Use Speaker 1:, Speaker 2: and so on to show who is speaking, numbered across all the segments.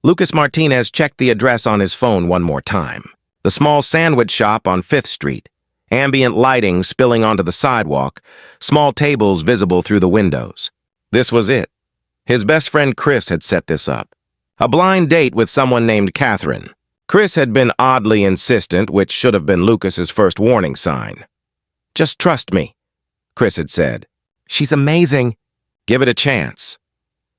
Speaker 1: Lucas Martinez checked the address on his phone one more time. The small sandwich shop on 5th Street. Ambient lighting spilling onto the sidewalk, small tables visible through the windows. This was it. His best friend Chris had set this up. A blind date with someone named Catherine. Chris had been oddly insistent, which should have been Lucas's first warning sign. "Just trust me," Chris had said. "She's amazing. Give it a chance."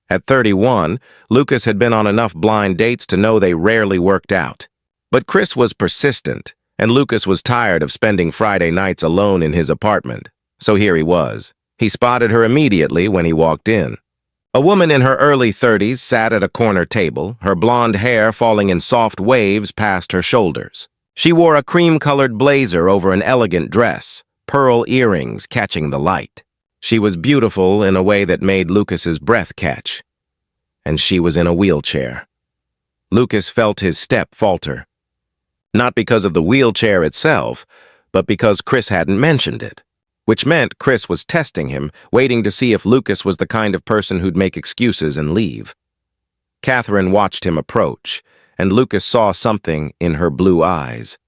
Speaker 1: At 31, Lucas had been on enough blind dates to know they rarely worked out. But Chris was persistent, and Lucas was tired of spending Friday nights alone in his apartment. So here he was. He spotted her immediately when he walked in. A woman in her early 30s sat at a corner table, her blonde hair falling in soft waves past her shoulders. She wore a cream-colored blazer over an elegant dress, pearl earrings catching the light. She was beautiful in a way that made Lucas's breath catch. And she was in a wheelchair. Lucas felt his step falter. Not because of the wheelchair itself, but because Chris hadn't mentioned it. Which meant Chris was testing him, waiting to see if Lucas was the kind of person who'd make excuses and leave. Catherine watched him approach, and Lucas saw something in her blue eyes.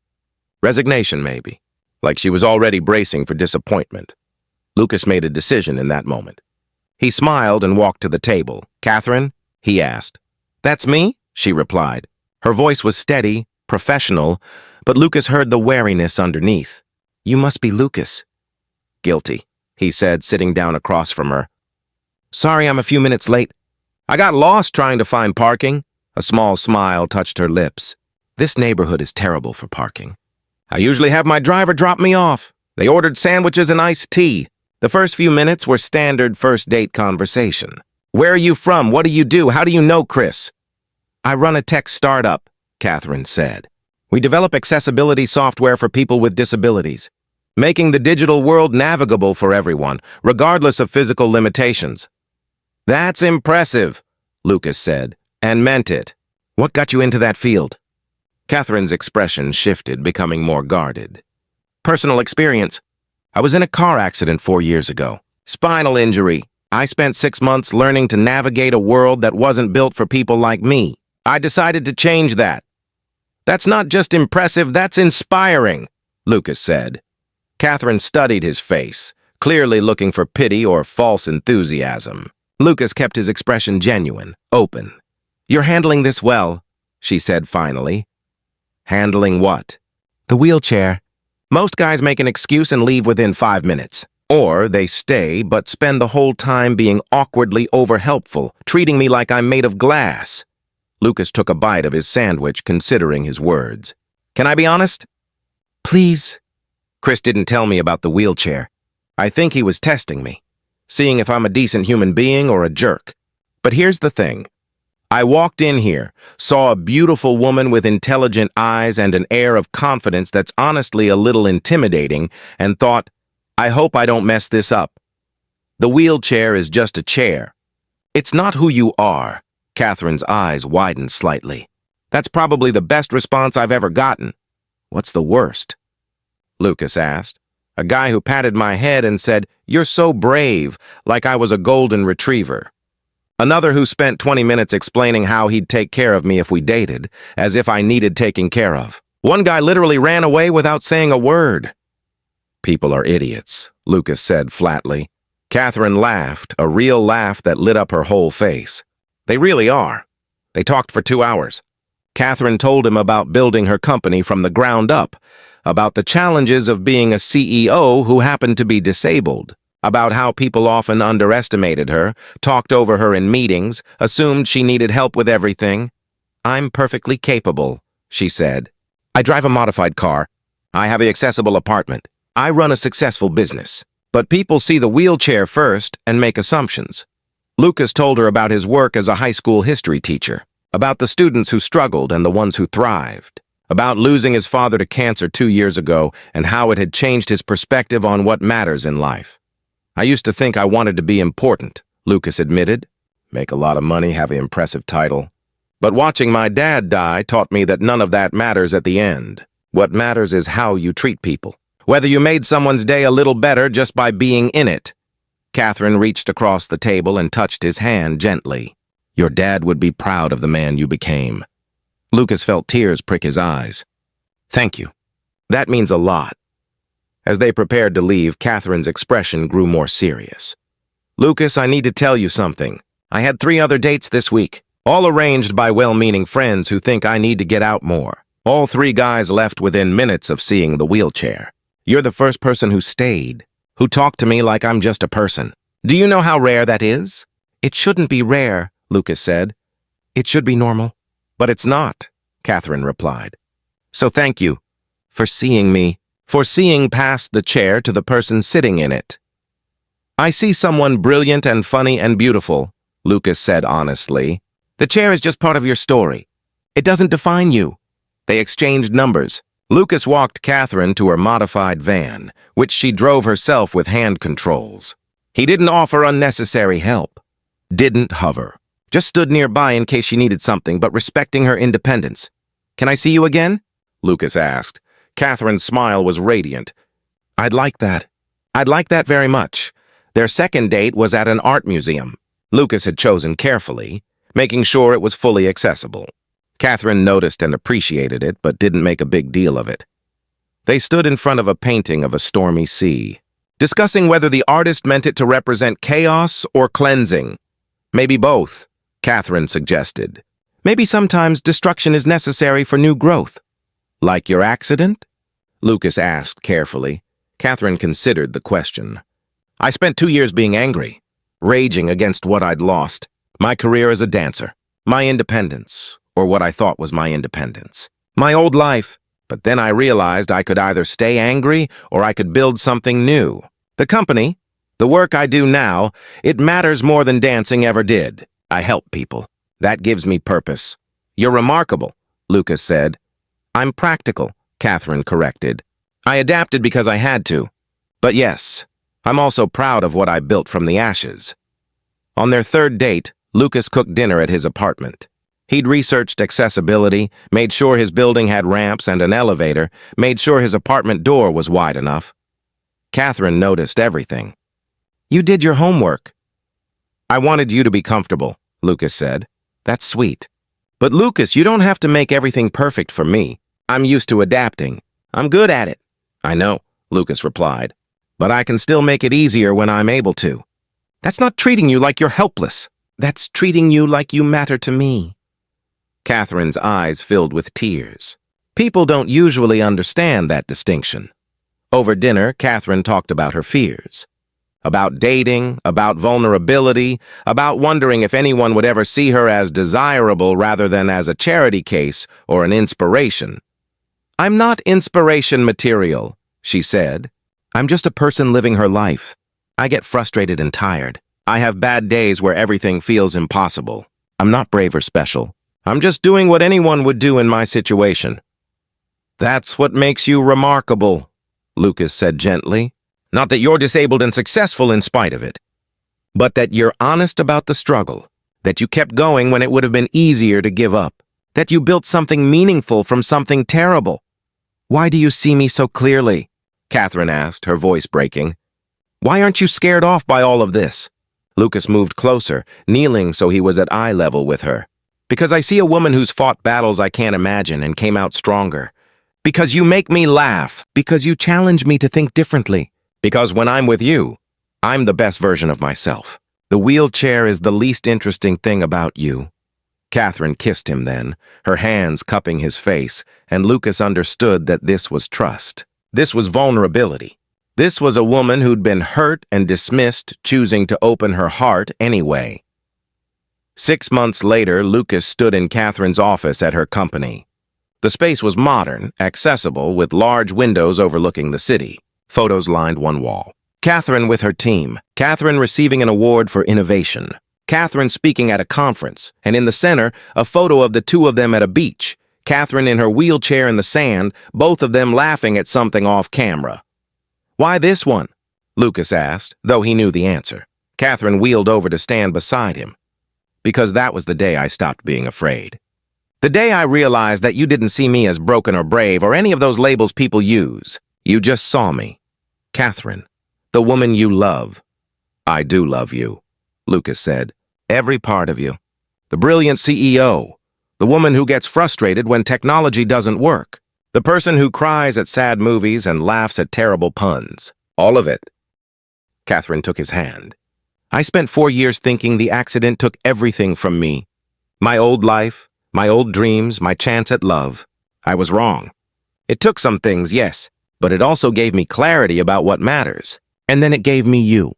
Speaker 1: Resignation, maybe, like she was already bracing for disappointment. Lucas made a decision in that moment. He smiled and walked to the table. "Catherine?" he asked. "That's me," she replied. Her voice was steady, professional, but Lucas heard the wariness underneath. "You must be Lucas." "Guilty," he said, sitting down across from her. "Sorry I'm a few minutes late. I got lost trying to find parking." A small smile touched her lips. "This neighborhood is terrible for parking. I usually have my driver drop me off. They ordered sandwiches and iced tea." The first few minutes were standard first date conversation. "Where are you from? What do you do? How do you know Chris?" "I run a tech startup," Catherine said. "We develop accessibility software for people with disabilities, making the digital world navigable for everyone, regardless of physical limitations." "That's impressive," Lucas said, and meant it. "What got you into that field?" Catherine's expression shifted, becoming more guarded. "Personal experience. I was in a car accident 4 years ago. Spinal injury. I spent 6 months learning to navigate a world that wasn't built for people like me. I decided to change that." "That's not just impressive, that's inspiring," Lucas said. Catherine studied his face, clearly looking for pity or false enthusiasm. Lucas kept his expression genuine, open. "You're handling this well," she said finally. "Handling what?" "The wheelchair. Most guys make an excuse and leave within 5 minutes. Or they stay but spend the whole time being awkwardly over-helpful, treating me like I'm made of glass." Lucas took a bite of his sandwich, considering his words. "Can I be honest?" "Please." Chris didn't tell me about the wheelchair. I think he was testing me, seeing if I'm a decent human being or a jerk. But here's the thing. I walked in here, saw a beautiful woman with intelligent eyes and an air of confidence that's honestly a little intimidating, and thought, I hope I don't mess this up. The wheelchair is just a chair. It's not who you are. Catherine's eyes widened slightly. That's probably the best response I've ever gotten. What's the worst? Lucas asked. A guy who patted my head and said, "You're so brave," like I was a golden retriever. Another who spent 20 minutes explaining how he'd take care of me if we dated, as if I needed taking care of. One guy literally ran away without saying a word. People are idiots, Lucas said flatly. Catherine laughed, a real laugh that lit up her whole face. They really are. They talked for 2 hours. Catherine told him about building her company from the ground up, about the challenges of being a CEO who happened to be disabled, about how people often underestimated her, talked over her in meetings, assumed she needed help with everything. "I'm perfectly capable," she said. "I drive a modified car. I have an accessible apartment. I run a successful business. But people see the wheelchair first and make assumptions." Lucas told her about his work as a high school history teacher, about the students who struggled and the ones who thrived, about losing his father to cancer 2 years ago and how it had changed his perspective on what matters in life. "I used to think I wanted to be important," Lucas admitted. "Make a lot of money, have an impressive title. But watching my dad die taught me that none of that matters at the end. What matters is how you treat people. Whether you made someone's day a little better just by being in it." Catherine reached across the table and touched his hand gently. Your dad would be proud of the man you became. Lucas felt tears prick his eyes. Thank you. That means a lot. As they prepared to leave, Catherine's expression grew more serious. Lucas, I need to tell you something. I had 3 other dates this week, all arranged by well-meaning friends who think I need to get out more. All 3 guys left within minutes of seeing the wheelchair. You're the first person who stayed, who talked to me like I'm just a person. Do you know how rare that is? It shouldn't be rare, Lucas said. It should be normal. But it's not, Catherine replied. So thank you for seeing me, for seeing past the chair to the person sitting in it. I see someone brilliant and funny and beautiful, Lucas said honestly. The chair is just part of your story. It doesn't define you. They exchanged numbers. Lucas walked Catherine to her modified van, which she drove herself with hand controls. He didn't offer unnecessary help. Didn't hover. Just stood nearby in case she needed something, but respecting her independence. Can I see you again? Lucas asked. Catherine's smile was radiant. I'd like that. I'd like that very much. Their second date was at an art museum. Lucas had chosen carefully, making sure it was fully accessible. Catherine noticed and appreciated it, but didn't make a big deal of it. They stood in front of a painting of a stormy sea, discussing whether the artist meant it to represent chaos or cleansing. Maybe both, Catherine suggested. Maybe sometimes destruction is necessary for new growth. Like your accident? Lucas asked carefully. Catherine considered the question. I spent 2 years being angry, raging against what I'd lost. My career as a dancer, my independence, or what I thought was my independence. My old life, but then I realized I could either stay angry or I could build something new. The company, the work I do now, it matters more than dancing ever did. I help people. That gives me purpose. You're remarkable, Lucas said. I'm practical, Catherine corrected. I adapted because I had to. But yes, I'm also proud of what I built from the ashes. On their third date, Lucas cooked dinner at his apartment. He'd researched accessibility, made sure his building had ramps and an elevator, made sure his apartment door was wide enough. Catherine noticed everything. You did your homework. I wanted you to be comfortable, Lucas said. That's sweet. But Lucas, you don't have to make everything perfect for me. I'm used to adapting. I'm good at it. I know, Lucas replied. But I can still make it easier when I'm able to. That's not treating you like you're helpless. That's treating you like you matter to me. Catherine's eyes filled with tears. People don't usually understand that distinction. Over dinner, Catherine talked about her fears. About dating, about vulnerability, about wondering if anyone would ever see her as desirable rather than as a charity case or an inspiration. I'm not inspiration material, she said. I'm just a person living her life. I get frustrated and tired. I have bad days where everything feels impossible. I'm not brave or special. I'm just doing what anyone would do in my situation. That's what makes you remarkable, Lucas said gently. Not that you're disabled and successful in spite of it, but that you're honest about the struggle, that you kept going when it would have been easier to give up, that you built something meaningful from something terrible. Why do you see me so clearly? Catherine asked, her voice breaking. Why aren't you scared off by all of this? Lucas moved closer, kneeling so he was at eye level with her. Because I see a woman who's fought battles I can't imagine and came out stronger. Because you make me laugh. Because you challenge me to think differently. Because when I'm with you, I'm the best version of myself. The wheelchair is the least interesting thing about you. Catherine kissed him then, her hands cupping his face, and Lucas understood that this was trust. This was vulnerability. This was a woman who'd been hurt and dismissed, choosing to open her heart anyway. 6 months later, Lucas stood in Catherine's office at her company. The space was modern, accessible, with large windows overlooking the city. Photos lined one wall. Catherine with her team. Catherine receiving an award for innovation. Catherine speaking at a conference, and in the center, a photo of the two of them at a beach. Catherine in her wheelchair in the sand, both of them laughing at something off camera. Why this one? Lucas asked, though he knew the answer. Catherine wheeled over to stand beside him. Because that was the day I stopped being afraid. The day I realized that you didn't see me as broken or brave or any of those labels people use. You just saw me. Catherine, the woman you love. I do love you, Lucas said. Every part of you. The brilliant CEO. The woman who gets frustrated when technology doesn't work. The person who cries at sad movies and laughs at terrible puns. All of it. Catherine took his hand. I spent 4 years thinking the accident took everything from me. My old life, my old dreams, my chance at love. I was wrong. It took some things, yes, but it also gave me clarity about what matters. And then it gave me you.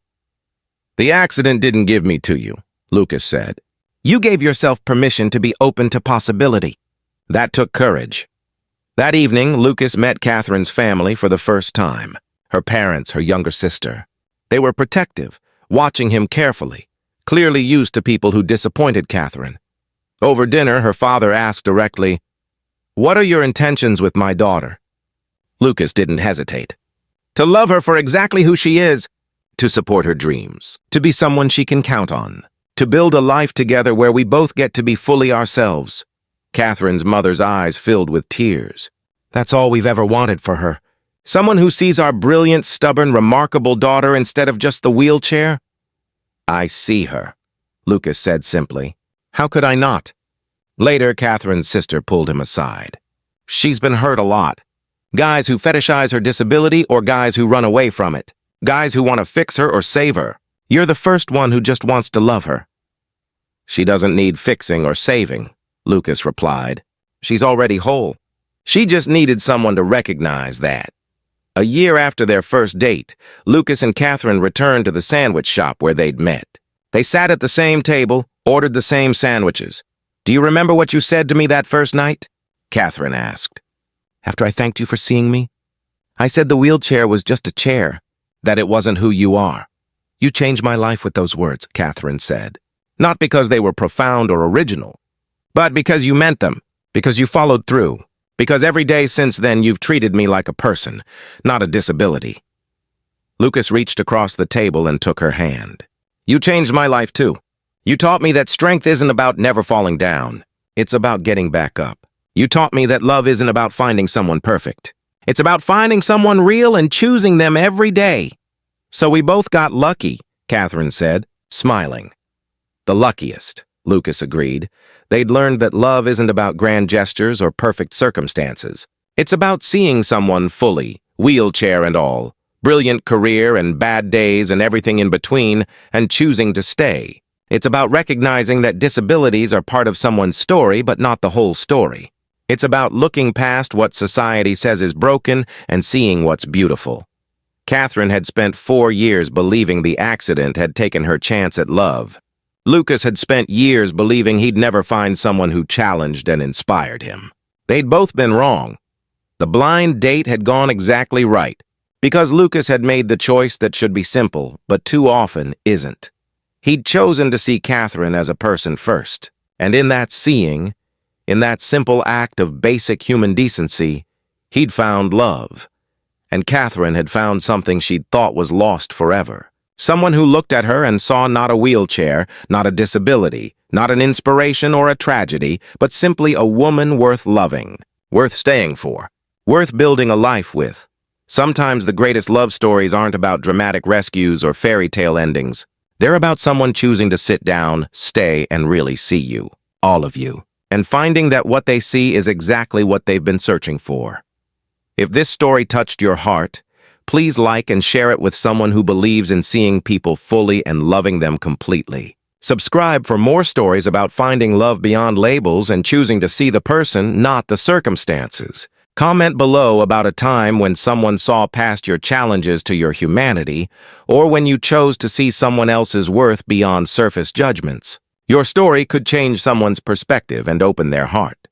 Speaker 1: The accident didn't give me to you, Lucas said. You gave yourself permission to be open to possibility. That took courage. That evening, Lucas met Catherine's family for the first time. Her parents, her younger sister. They were protective, watching him carefully, clearly used to people who disappointed Catherine. Over dinner, her father asked directly, "What are your intentions with my daughter?" Lucas didn't hesitate. To love her for exactly who she is, to support her dreams, to be someone she can count on, to build a life together where we both get to be fully ourselves. Catherine's mother's eyes filled with tears. That's all we've ever wanted for her. Someone who sees our brilliant, stubborn, remarkable daughter instead of just the wheelchair. I see her, Lucas said simply. How could I not? Later, Catherine's sister pulled him aside. She's been hurt a lot. Guys who fetishize her disability or guys who run away from it. Guys who want to fix her or save her. You're the first one who just wants to love her. She doesn't need fixing or saving, Lucas replied. She's already whole. She just needed someone to recognize that. A year after their first date, Lucas and Catherine returned to the sandwich shop where they'd met. They sat at the same table, ordered the same sandwiches. Do you remember what you said to me that first night? Catherine asked. After I thanked you for seeing me? I said the wheelchair was just a chair, that it wasn't who you are. You changed my life with those words, Catherine said. Not because they were profound or original, but because you meant them, because you followed through, because every day since then you've treated me like a person, not a disability. Lucas reached across the table and took her hand. You changed my life too. You taught me that strength isn't about never falling down. It's about getting back up. You taught me that love isn't about finding someone perfect. It's about finding someone real and choosing them every day. So we both got lucky, Catherine said, smiling. The luckiest, Lucas agreed. They'd learned that love isn't about grand gestures or perfect circumstances. It's about seeing someone fully, wheelchair and all, brilliant career and bad days and everything in between, and choosing to stay. It's about recognizing that disabilities are part of someone's story, but not the whole story. It's about looking past what society says is broken and seeing what's beautiful. Catherine had spent 4 years believing the accident had taken her chance at love. Lucas had spent years believing he'd never find someone who challenged and inspired him. They'd both been wrong. The blind date had gone exactly right, because Lucas had made the choice that should be simple, but too often isn't. He'd chosen to see Catherine as a person first, and in that seeing, in that simple act of basic human decency, he'd found love. And Catherine had found something she'd thought was lost forever. Someone who looked at her and saw not a wheelchair, not a disability, not an inspiration or a tragedy, but simply a woman worth loving, worth staying for, worth building a life with. Sometimes the greatest love stories aren't about dramatic rescues or fairy tale endings. They're about someone choosing to sit down, stay, and really see you, all of you, and finding that what they see is exactly what they've been searching for. If this story touched your heart, please like and share it with someone who believes in seeing people fully and loving them completely. Subscribe for more stories about finding love beyond labels and choosing to see the person, not the circumstances. Comment below about a time when someone saw past your challenges to your humanity, or when you chose to see someone else's worth beyond surface judgments. Your story could change someone's perspective and open their heart.